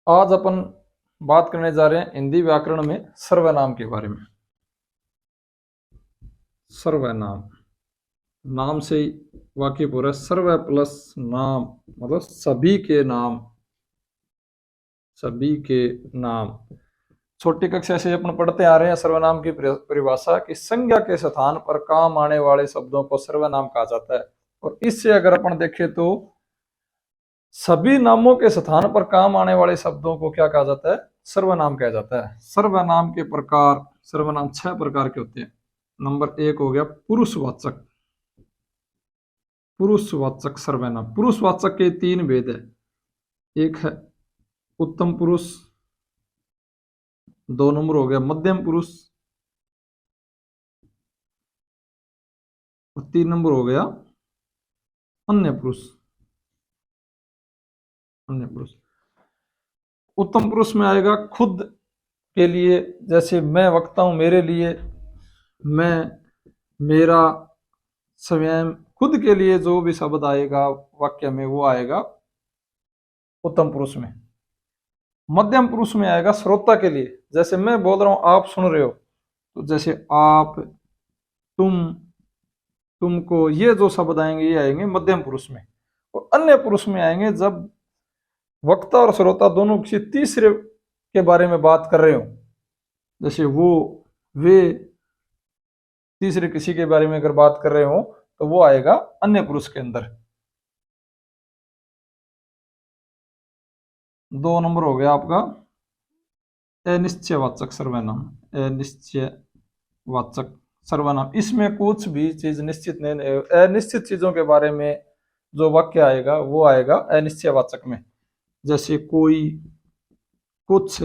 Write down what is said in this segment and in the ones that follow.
आज अपन बात करने जा रहे हैं हिंदी व्याकरण में सर्वनाम के बारे में। सर्वनाम, नाम से ही वाक्य पूरा। सर्व प्लस नाम मतलब सभी के नाम, सभी के नाम। छोटी कक्षा से अपन पढ़ते आ रहे हैं सर्वनाम की परिभाषा कि संज्ञा के स्थान पर काम आने वाले शब्दों को सर्वनाम कहा जाता है। और इससे अगर अपन देखें तो सभी नामों के स्थान पर काम आने वाले शब्दों को क्या कहा जाता है? सर्वनाम कहा जाता है। सर्वनाम के प्रकार, सर्वनाम 6 प्रकार के होते हैं। नंबर 1 हो गया पुरुषवाचक। पुरुषवाचक सर्वनाम, पुरुषवाचक के 3 भेद है। एक है उत्तम पुरुष, 2 नंबर हो गया मध्यम पुरुष, और 3 नंबर हो गया अन्य पुरुष। अन्य पुरुष, उत्तम पुरुष में आएगा खुद के लिए, जैसे मैं वक्ता हूं मेरे लिए, मैं, मेरा, स्वयं, खुद के लिए जो भी शब्द आएगा वाक्य में वो आएगा उत्तम पुरुष में। मध्यम पुरुष में आएगा श्रोता के लिए, जैसे मैं बोल रहा हूं आप सुन रहे हो, तो जैसे आप, तुम, तुमको, ये जो शब्द आएंगे ये आएंगे मध्यम पुरुष में। और अन्य पुरुष में आएंगे जब वक्ता और श्रोता दोनों किसी तीसरे के बारे में बात कर रहे हो, जैसे वो, वे, तीसरे किसी के बारे में अगर बात कर रहे हो तो वो आएगा अन्य पुरुष के अंदर। 2 नंबर हो गया आपका अनिश्चयवाचक सर्वनाम। अनिश्चयवाचक सर्वनाम, इसमें कुछ भी चीज निश्चित नहीं, अनिश्चित चीजों के बारे में जो वाक्य आएगा वो आएगा अनिश्चयवाचक में। जैसे कोई, कुछ,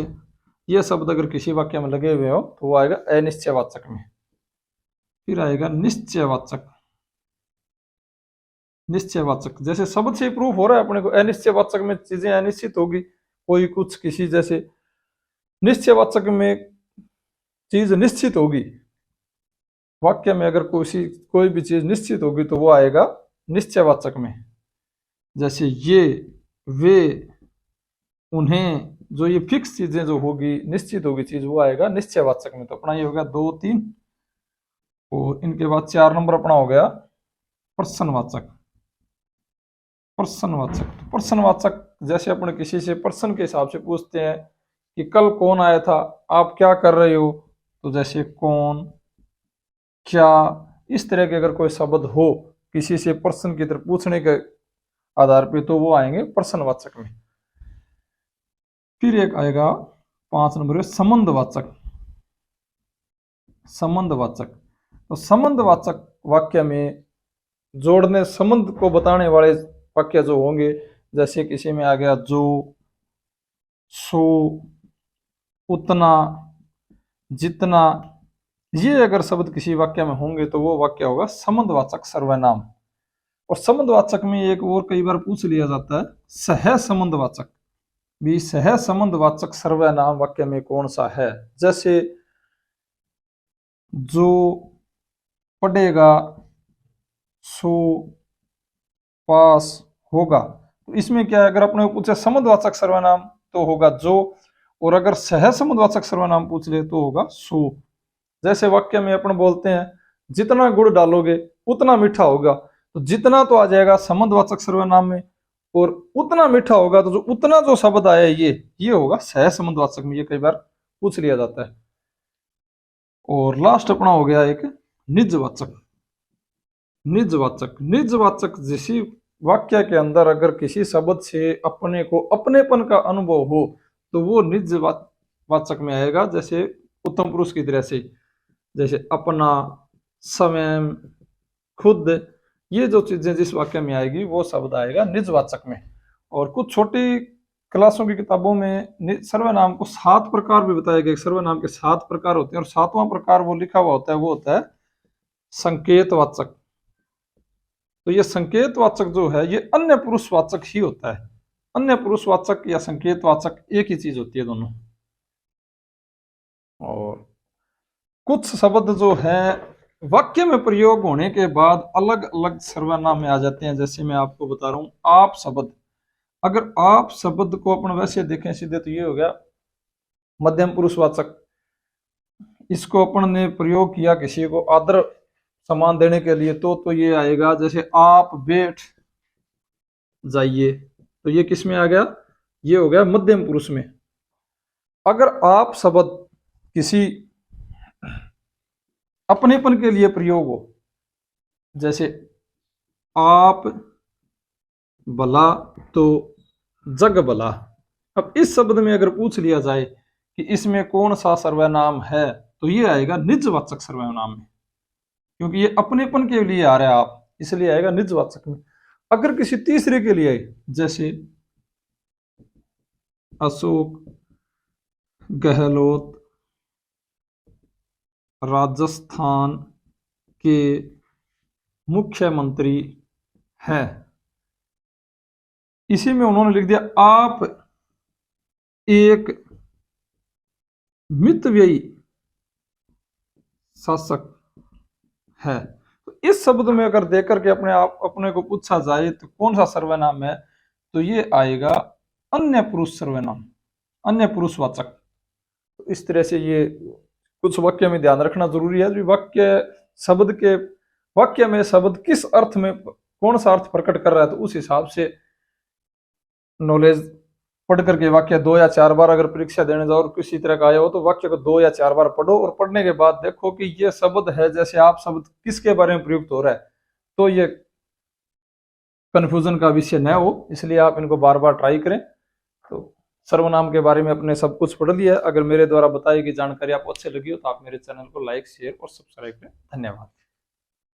ये शब्द अगर किसी वाक्य में लगे हुए हो तो वो आएगा अनिश्चयवाचक में। फिर आएगा निश्चयवाचक। निश्चयवाचक, जैसे शब्द से प्रूफ हो रहा है अपने को, अनिश्चयवाचक में चीजें अनिश्चित होगी, कोई, कुछ, किसी, जैसे निश्चयवाचक में चीज निश्चित होगी। वाक्य में अगर कोई भी चीज निश्चित होगी तो वो आएगा निश्चयवाचक में। जैसे ये, वे, उन्हें, जो ये फिक्स चीजें जो होगी, निश्चित होगी चीज, वो आएगा निश्चयवाचक में। तो अपना ये हो गया 2, 3, और इनके बाद 4 नंबर अपना हो गया प्रश्नवाचक। प्रश्नवाचक, प्रश्नवाचक जैसे अपने किसी से प्रश्न के हिसाब से पूछते हैं कि कल कौन आया था, आप क्या कर रहे हो, तो जैसे कौन, क्या, इस तरह के अगर कोई शब्द हो किसी से प्रश्न की तरफ पूछने के आधार पे तो वो आएंगे प्रश्नवाचक में। फिर एक आएगा 5 नंबर है संबंधवाचक। संबंधवाचक, तो संबंधवाचक वाक्य में जोड़ने, संबंध को बताने वाले वाक्य जो होंगे, जैसे किसी में आ गया जो, सो, उतना, जितना, ये अगर शब्द किसी वाक्य में होंगे तो वो वाक्य होगा संबंधवाचक सर्वनाम। और संबंधवाचक में एक और कई बार पूछ लिया जाता है सह संबंधवाचक भी। सह संबंधवाचक सर्वनाम वाक्य में कौन सा है? जैसे जो पढ़ेगा सो पास होगा, तो इसमें क्या है, अगर अपने को पूछे संबंधवाचक सर्वनाम तो होगा जो, और अगर सह संबंधवाचक सर्वनाम पूछ ले तो होगा सो। जैसे वाक्य में अपन बोलते हैं जितना गुड़ डालोगे उतना मीठा होगा, तो जितना तो आ जाएगा संबंधवाचक सर्वनाम में, और उतना मीठा होगा तो जो उतना जो शब्द आया ये होगा सह संबंधवाचक में। ये कई बार पूछ लिया जाता है। और लास्ट अपना हो गया एक निजवाचक। निजवाचक, निजवाचक जैसी वाक्य के अंदर अगर किसी शब्द से अपने को अपनेपन का अनुभव हो तो वो निजवाचक में आएगा। जैसे उत्तम पुरुष की तरह से, जैसे अपना, स्वयं, खुद, ये जो चीजें जिस वाक्य में आएगी वो शब्द आएगा निजवाचक में। और कुछ छोटी क्लासों की किताबों में सर्वनाम को 7 प्रकार भी बताया गया। सर्वनाम के 7 प्रकार होते हैं, और 7वां प्रकार वो लिखा हुआ होता है, वो होता है संकेतवाचक। तो ये संकेतवाचक जो है ये अन्य पुरुषवाचक ही होता है। अन्य पुरुषवाचक या संकेतवाचक एक ही चीज होती है दोनों। और कुछ शब्द जो है वाक्य में प्रयोग होने के बाद अलग अलग सर्वनाम में आ जाते हैं। जैसे मैं आपको बता रहा हूं आप शब्द, अगर आप शब्द को अपन वैसे देखें सीधे तो ये हो गया मध्यम पुरुषवाचक। इसको अपन ने प्रयोग किया किसी को आदर सम्मान देने के लिए तो ये आएगा जैसे आप बैठ जाइए, तो ये किस में आ गया, ये हो गया मध्यम पुरुष में। अगर आप शब्द किसी अपनेपन के लिए प्रयोग हो, जैसे आप भला तो जग भला, अब इस शब्द में अगर पूछ लिया जाए कि इसमें कौन सा सर्वनाम है तो ये आएगा निजवाचक सर्वनाम में, क्योंकि ये अपनेपन के लिए आ रहा है आप, इसलिए आएगा निजवाचक में। अगर किसी तीसरे के लिए आए, जैसे अशोक गहलोत राजस्थान के मुख्यमंत्री हैं, इसी में उन्होंने लिख दिया आप एक मितव्ययी शासक है। तो इस शब्द में अगर देकर के अपने को पूछा जाए तो कौन सा सर्वनाम है, तो ये आएगा अन्य पुरुष सर्वनाम, अन्य पुरुषवाचक। तो इस तरह से ये कुछ वाक्य में ध्यान रखना जरूरी है। वाक्य में शब्द किस अर्थ में कौन सा अर्थ प्रकट कर रहा है, तो उस हिसाब से नॉलेज पढ़ करके वाक्य 2 या 4 बार अगर परीक्षा देने जाओ और किसी तरह का आया हो तो वाक्य को 2 या 4 बार पढ़ो, और पढ़ने के बाद देखो कि ये शब्द है जैसे आप शब्द किसके बारे में प्रयुक्त हो रहा है, तो ये कंफ्यूजन का विषय न हो, इसलिए आप इनको बार बार ट्राई करें। तो सर्वनाम के बारे में अपने सब कुछ पढ़ लिया है। अगर मेरे द्वारा बताई गई जानकारी आपको अच्छी लगी हो तो आप मेरे चैनल को लाइक शेयर और सब्सक्राइब करें। धन्यवाद।